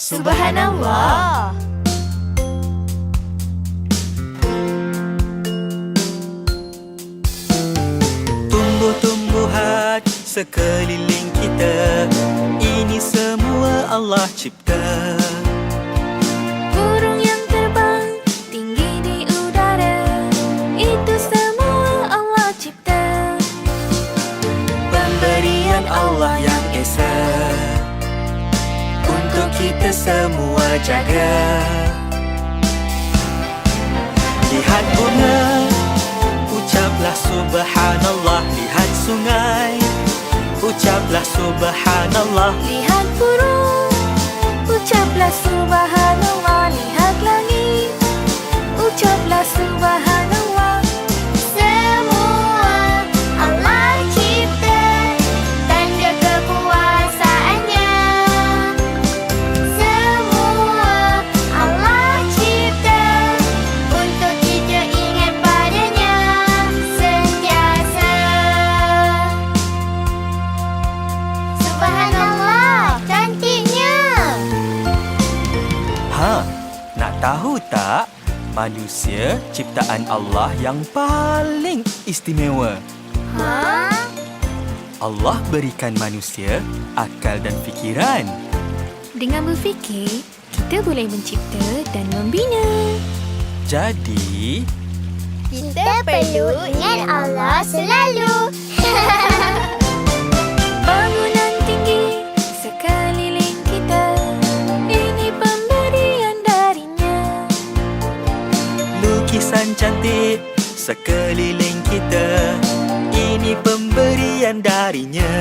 Subhanallah. Tumbuh-tumbuhan sekeliling kita, ini semua Allah cipta. Burung yang terbang tinggi di udara, itu semua Allah cipta. Pemberian Allah yang esa, untuk kita semua jaga. Lihat bunga, ucaplah subhanallah. Lihat sungai, ucaplah subhanallah. Lihat burung, ucaplah subhanallah. Lihat langit, ucaplah subhanallah. Semua Allah cipta, tanda kekuasaannya. Semua Allah cipta, untuk kita ingat padanya sentiasa. Subhanallah, cantiknya. Nak tahu tak? Manusia ciptaan Allah yang paling istimewa. Allah berikan manusia akal dan fikiran. Dengan berfikir, kita boleh mencipta dan membina. Jadi, Kita perlu ingat Allah selalu. Bangunan tinggi sekeliling kita, ini pemberian darinya. lukisan cantik sekeliling kita, ini pemberian darinya.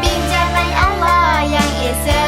Pinjaman Allah yang esa,